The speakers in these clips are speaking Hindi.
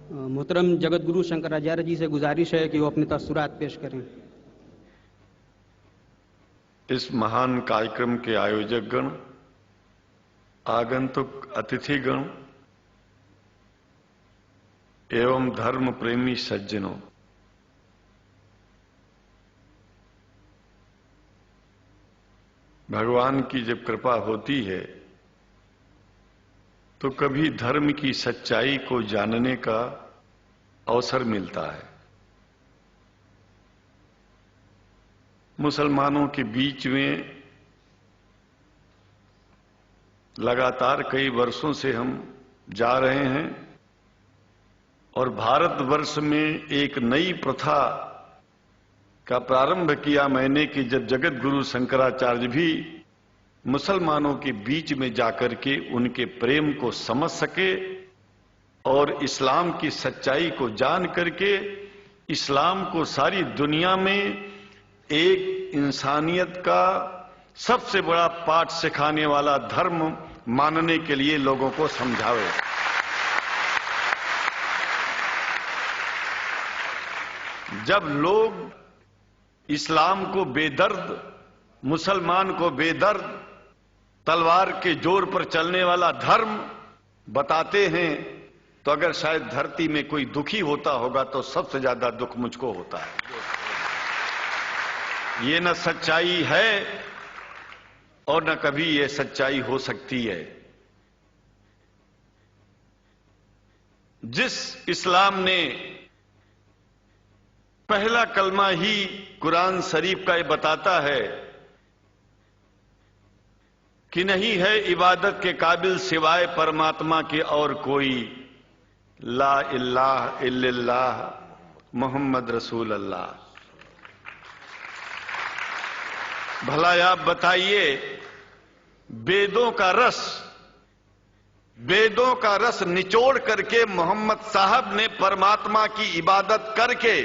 मोहतरम जगत गुरु शंकराचार्य जी से गुजारिश है कि वो अपने तासुरात पेश करें। इस महान कार्यक्रम के आयोजक गण, आगंतुक अतिथिगण एवं धर्म प्रेमी सज्जनों, भगवान की जब कृपा होती है तो कभी धर्म की सच्चाई को जानने का अवसर मिलता है। मुसलमानों के बीच में लगातार कई वर्षों से हम जा रहे हैं और भारतवर्ष में एक नई प्रथा का प्रारंभ किया मैंने कि जब जगत गुरु शंकराचार्य भी मुसलमानों के बीच में जाकर के उनके प्रेम को समझ सके और इस्लाम की सच्चाई को जान करके इस्लाम को सारी दुनिया में एक इंसानियत का सबसे बड़ा पाठ सिखाने वाला धर्म मानने के लिए लोगों को समझावे। जब लोग इस्लाम को बेदर्द, मुसलमान को बेदर्द, तलवार के जोर पर चलने वाला धर्म बताते हैं तो अगर शायद धरती में कोई दुखी होता होगा तो सबसे ज्यादा दुख मुझको होता है। ये न सच्चाई है और न कभी ये सच्चाई हो सकती है। जिस इस्लाम ने पहला कलमा ही कुरान शरीफ का ये बताता है कि नहीं है इबादत के काबिल सिवाय परमात्मा के और कोई, ला इलाहा इल्लल्लाह मोहम्मद रसूल अल्लाह। भला आप बताइए, वेदों का रस निचोड़ करके मोहम्मद साहब ने परमात्मा की इबादत करके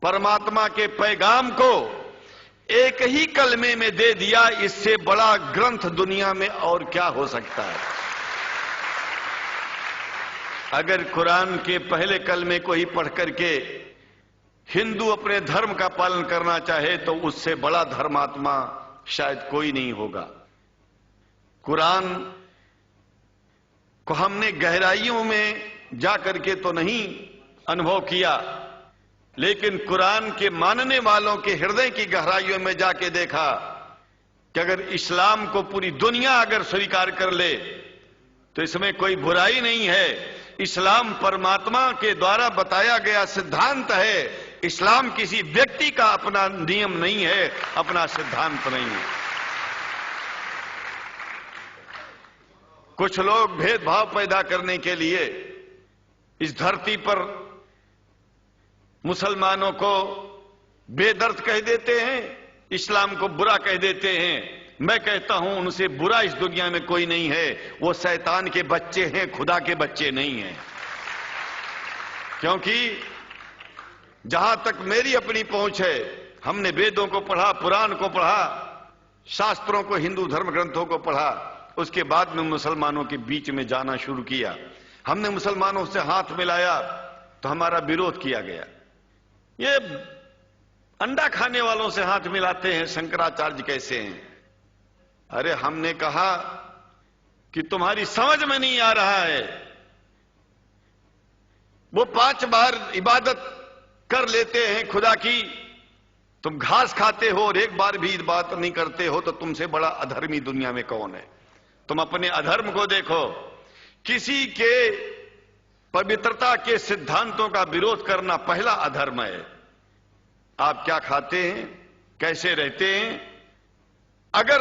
परमात्मा के पैगाम को एक ही कलमे में दे दिया। इससे बड़ा ग्रंथ दुनिया में और क्या हो सकता है? अगर कुरान के पहले कलमे को ही पढ़ करके हिंदू अपने धर्म का पालन करना चाहे तो उससे बड़ा धर्मात्मा शायद कोई नहीं होगा। कुरान को हमने गहराइयों में जाकर के तो नहीं अनुभव किया, लेकिन कुरान के मानने वालों के हृदय की गहराइयों में जाके देखा कि अगर इस्लाम को पूरी दुनिया अगर स्वीकार कर ले तो इसमें कोई बुराई नहीं है। इस्लाम परमात्मा के द्वारा बताया गया सिद्धांत है। इस्लाम किसी व्यक्ति का अपना नियम नहीं है, अपना सिद्धांत नहीं है। कुछ लोग भेदभाव पैदा करने के लिए इस धरती पर मुसलमानों को बेदर्द कह देते हैं, इस्लाम को बुरा कह देते हैं। मैं कहता हूं उनसे बुरा इस दुनिया में कोई नहीं है। वो शैतान के बच्चे हैं, खुदा के बच्चे नहीं हैं। क्योंकि जहां तक मेरी अपनी पहुंच है, हमने वेदों को पढ़ा, पुराण को पढ़ा, शास्त्रों को, हिंदू धर्म ग्रंथों को पढ़ा। उसके बाद में मुसलमानों के बीच में जाना शुरू किया। हमने मुसलमानों से हाथ मिलाया तो हमारा विरोध किया गया। ये अंडा खाने वालों से हाथ मिलाते हैं, शंकराचार्य कैसे हैं? अरे हमने कहा कि तुम्हारी समझ में नहीं आ रहा है। वो 5 बार इबादत कर लेते हैं खुदा की, तुम घास खाते हो और एक बार भी इबादत नहीं करते हो, तो तुमसे बड़ा अधर्मी दुनिया में कौन है? तुम अपने अधर्म को देखो। किसी के पवित्रता के सिद्धांतों का विरोध करना पहला अधर्म है। आप क्या खाते हैं, कैसे रहते हैं, अगर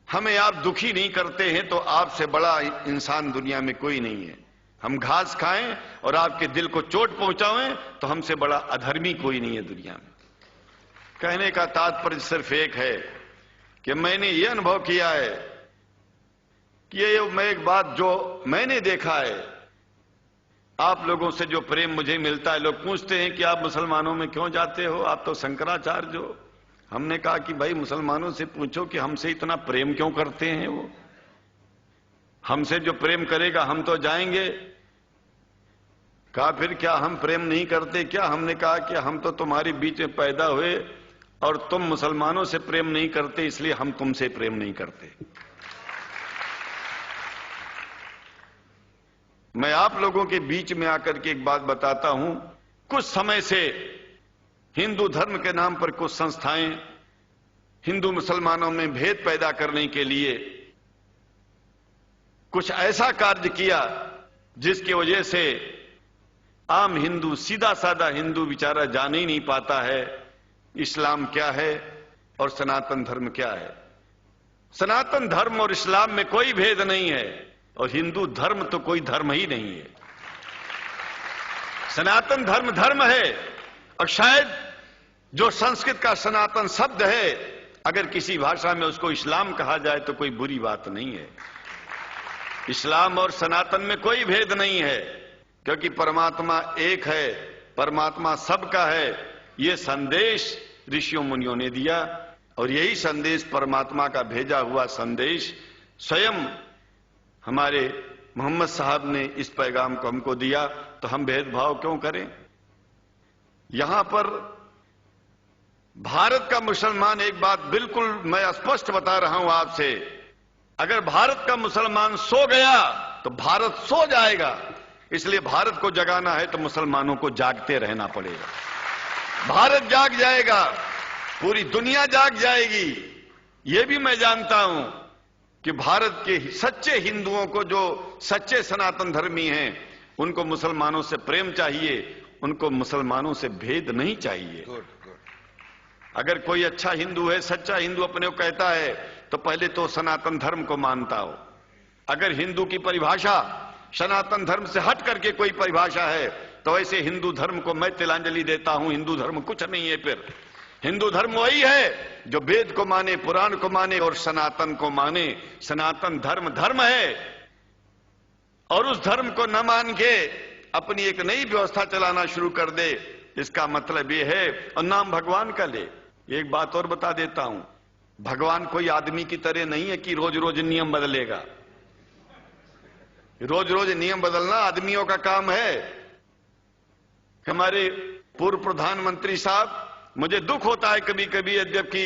हमें आप दुखी नहीं करते हैं तो आपसे बड़ा इंसान दुनिया में कोई नहीं है। हम घास खाएं और आपके दिल को चोट पहुंचाएं तो हमसे बड़ा अधर्मी कोई नहीं है दुनिया में। कहने का तात्पर्य सिर्फ एक है कि मैंने ये अनुभव किया है कि ये मैं एक बात जो मैंने देखा है, आप लोगों से जो प्रेम मुझे मिलता है, लोग पूछते हैं कि आप मुसलमानों में क्यों जाते हो, आप तो शंकराचार्य हो। हमने कहा कि भाई मुसलमानों से पूछो कि हमसे इतना प्रेम क्यों करते हैं। वो हमसे जो प्रेम करेगा हम तो जाएंगे। कहा फिर क्या हम प्रेम नहीं करते क्या? हमने कहा कि हम तो तुम्हारे बीच में पैदा हुए और तुम मुसलमानों से प्रेम नहीं करते, इसलिए हम तुमसे प्रेम नहीं करते। मैं आप लोगों के बीच में आकर के एक बात बताता हूं। कुछ समय से हिंदू धर्म के नाम पर कुछ संस्थाएं हिंदू मुसलमानों में भेद पैदा करने के लिए कुछ ऐसा कार्य किया जिसकी वजह से आम हिंदू, सीधा साधा हिंदू बेचारा जान ही नहीं पाता है इस्लाम क्या है और सनातन धर्म क्या है। सनातन धर्म और इस्लाम में कोई भेद नहीं है और हिंदू धर्म तो कोई धर्म ही नहीं है। सनातन धर्म धर्म है और शायद जो संस्कृत का सनातन शब्द है, अगर किसी भाषा में उसको इस्लाम कहा जाए तो कोई बुरी बात नहीं है। इस्लाम और सनातन में कोई भेद नहीं है, क्योंकि परमात्मा एक है, परमात्मा सबका है। यह संदेश ऋषियों मुनियों ने दिया और यही संदेश परमात्मा का भेजा हुआ संदेश स्वयं हमारे मोहम्मद साहब ने इस पैगाम को हमको दिया। तो हम भेदभाव क्यों करें? यहां पर भारत का मुसलमान, एक बात बिल्कुल मैं स्पष्ट बता रहा हूं आपसे, अगर भारत का मुसलमान सो गया तो भारत सो जाएगा। इसलिए भारत को जगाना है तो मुसलमानों को जागते रहना पड़ेगा। भारत जाग जाएगा, पूरी दुनिया जाग जाएगी। यह भी मैं जानता हूं कि भारत के सच्चे हिंदुओं को, जो सच्चे सनातन धर्मी हैं, उनको मुसलमानों से प्रेम चाहिए, उनको मुसलमानों से भेद नहीं चाहिए। अगर कोई अच्छा हिंदू है, सच्चा हिंदू अपने को कहता है, तो पहले तो सनातन धर्म को मानता हो। अगर हिंदू की परिभाषा सनातन धर्म से हट करके कोई परिभाषा है तो ऐसे हिंदू धर्म को मैं तिलांजलि देता हूं। हिंदू धर्म कुछ नहीं है। फिर हिंदू धर्म वही है जो वेद को माने, पुराण को माने और सनातन को माने। सनातन धर्म धर्म है और उस धर्म को न मान के अपनी एक नई व्यवस्था चलाना शुरू कर दे, इसका मतलब यह है, और नाम भगवान का ले। एक बात और बता देता हूं, भगवान कोई आदमी की तरह नहीं है कि रोज रोज नियम बदलेगा। रोज रोज नियम बदलना आदमियों का काम है। हमारे पूर्व प्रधानमंत्री साहब, मुझे दुख होता है कभी कभी, जबकि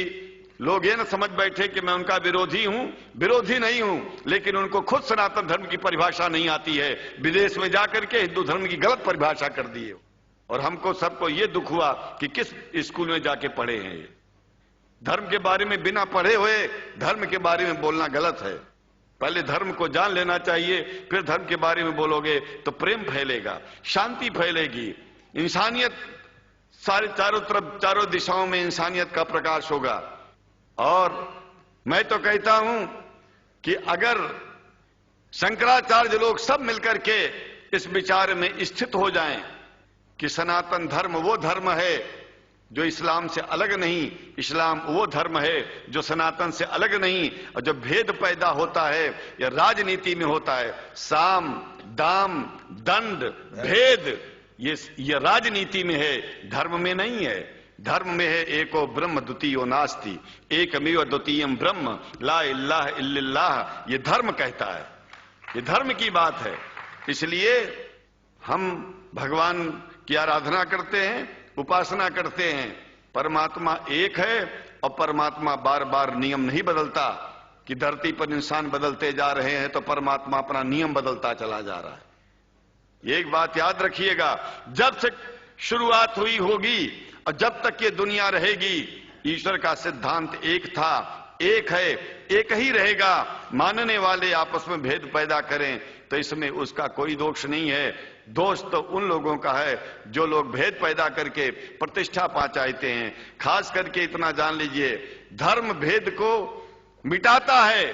लोग ये न समझ बैठे कि मैं उनका विरोधी हूं। विरोधी नहीं हूं, लेकिन उनको खुद सनातन धर्म की परिभाषा नहीं आती है। विदेश में जाकर के हिंदू धर्म की गलत परिभाषा कर दी है और हमको सबको ये दुख हुआ कि किस स्कूल में जाके पढ़े हैं। ये धर्म के बारे में बिना पढ़े हुए धर्म के बारे में बोलना गलत है। पहले धर्म को जान लेना चाहिए, फिर धर्म के बारे में बोलोगे तो प्रेम फैलेगा, शांति फैलेगी, इंसानियत सारे चारों तरफ, चारों दिशाओं में इंसानियत का प्रकाश होगा। और मैं तो कहता हूं कि अगर शंकराचार्य लोग सब मिलकर के इस विचार में स्थित हो जाएं कि सनातन धर्म वो धर्म है जो इस्लाम से अलग नहीं, इस्लाम वो धर्म है जो सनातन से अलग नहीं, और जब भेद पैदा होता है या राजनीति में होता है, साम दाम दंड भेद, ये राजनीति में है, धर्म में नहीं है। धर्म में है एको ब्रह्म द्वितीयो नास्ति, एकमेव द्वितीयम ब्रह्म ला इलाहा इल्लल्लाह। ये धर्म कहता है, ये धर्म की बात है। इसलिए हम भगवान की आराधना करते हैं, उपासना करते हैं। परमात्मा एक है और परमात्मा बार बार नियम नहीं बदलता कि धरती पर इंसान बदलते जा रहे हैं तो परमात्मा अपना नियम बदलता चला जा रहा है। एक बात याद रखिएगा, जब से शुरुआत हुई होगी और जब तक ये दुनिया रहेगी, ईश्वर का सिद्धांत एक था, एक है, एक ही रहेगा। मानने वाले आपस में भेद पैदा करें तो इसमें उसका कोई दोष नहीं है। दोष तो उन लोगों का है जो लोग भेद पैदा करके प्रतिष्ठा पा चाहते हैं। खास करके इतना जान लीजिए, धर्म भेद को मिटाता है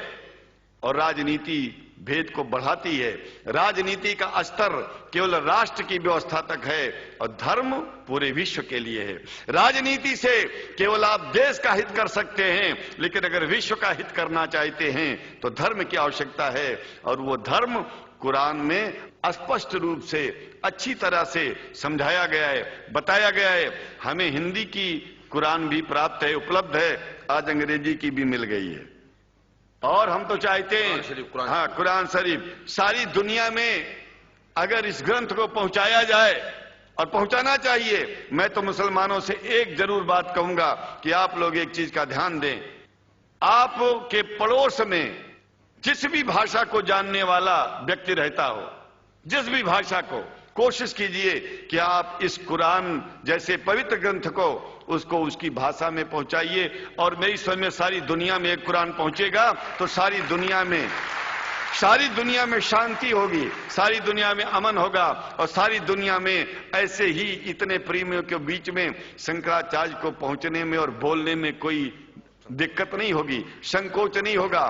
और राजनीति भेद को बढ़ाती है। राजनीति का स्तर केवल राष्ट्र की व्यवस्था तक है और धर्म पूरे विश्व के लिए है। राजनीति से केवल आप देश का हित कर सकते हैं, लेकिन अगर विश्व का हित करना चाहते हैं तो धर्म की आवश्यकता है। और वो धर्म कुरान में स्पष्ट रूप से अच्छी तरह से समझाया गया है, बताया गया है। हमें हिंदी की कुरान भी प्राप्त है, उपलब्ध है, आज अंग्रेजी की भी मिल गई है। और हम तो चाहते हैं, हाँ, कुरान शरीफ सारी दुनिया में अगर इस ग्रंथ को पहुंचाया जाए, और पहुंचाना चाहिए, मैं तो मुसलमानों से एक जरूर बात कहूंगा कि आप लोग एक चीज का ध्यान दें। आपके पड़ोस में जिस भी भाषा को जानने वाला व्यक्ति रहता हो, जिस भी भाषा को, कोशिश कीजिए कि आप इस कुरान जैसे पवित्र ग्रंथ को उसको उसकी भाषा में पहुंचाइए। और मेरी समझ में सारी दुनिया में एक कुरान पहुंचेगा तो सारी दुनिया में शांति होगी, सारी दुनिया में अमन होगा, और सारी दुनिया में ऐसे ही इतने प्रेमियों के बीच में शंकराचार्य को पहुंचने में और बोलने में कोई दिक्कत नहीं होगी, संकोच नहीं होगा।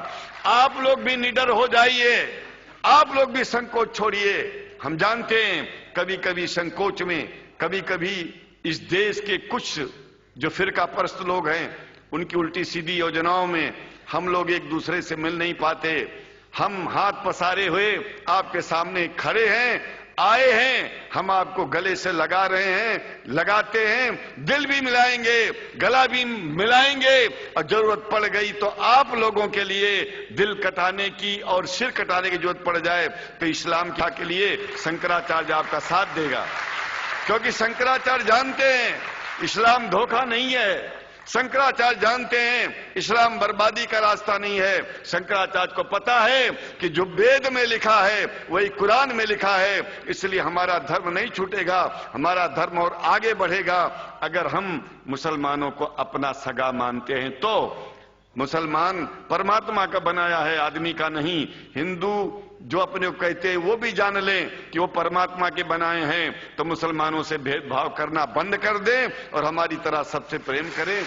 आप लोग भी निडर हो जाइए, आप लोग भी संकोच छोड़िए। हम जानते हैं कभी कभी संकोच में, कभी कभी इस देश के कुछ जो फिरका परस्त लोग हैं उनकी उल्टी सीधी योजनाओं में हम लोग एक दूसरे से मिल नहीं पाते। हम हाथ पसारे हुए आपके सामने खड़े हैं, आए हैं, हम आपको गले से लगा रहे हैं, लगाते हैं, दिल भी मिलाएंगे, गला भी मिलाएंगे, और जरूरत पड़ गई तो आप लोगों के लिए दिल कटाने की और सिर कटाने की जरूरत पड़ जाए तो इस्लाम के लिए शंकराचार्य आपका साथ देगा। क्योंकि शंकराचार्य जानते हैं इस्लाम धोखा नहीं है, शंकराचार्य जानते हैं इस्लाम बर्बादी का रास्ता नहीं है। शंकराचार्य को पता है कि जो वेद में लिखा है वही कुरान में लिखा है, इसलिए हमारा धर्म नहीं छूटेगा, हमारा धर्म और आगे बढ़ेगा। अगर हम मुसलमानों को अपना सगा मानते हैं तो मुसलमान परमात्मा का बनाया है, आदमी का नहीं। हिंदू जो अपने को कहते हैं वो भी जान लें कि वो परमात्मा के बनाए हैं, तो मुसलमानों से भेदभाव करना बंद कर दें और हमारी तरह सबसे प्रेम करें।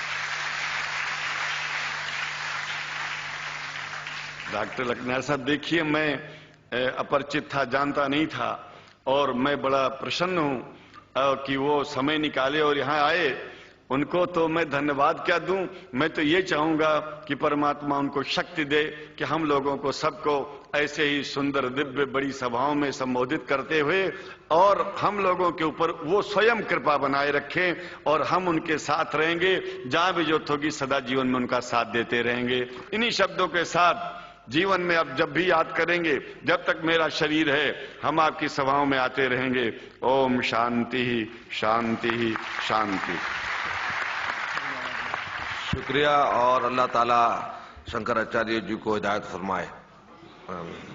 डॉक्टर लखनऊ साहब, देखिए मैं अपरिचित था, जानता नहीं था, और मैं बड़ा प्रसन्न हूं कि वो समय निकाले और यहां आए। उनको तो मैं धन्यवाद क्या दूं, मैं तो ये चाहूंगा कि परमात्मा उनको शक्ति दे कि हम लोगों को सबको ऐसे ही सुंदर दिव्य बड़ी सभाओं में संबोधित करते हुए और हम लोगों के ऊपर वो स्वयं कृपा बनाए रखें और हम उनके साथ रहेंगे, जहां भी जरूरत होगी सदा जीवन में उनका साथ देते रहेंगे। इन्हीं शब्दों के साथ जीवन में अब जब भी याद करेंगे, जब तक मेरा शरीर है, हम आपकी सभाओं में आते रहेंगे। ओम शांति ही शांति ही शांति। शुक्रिया, और अल्लाह ताला शंकराचार्य जी को हिदायत फरमाए। आमीन।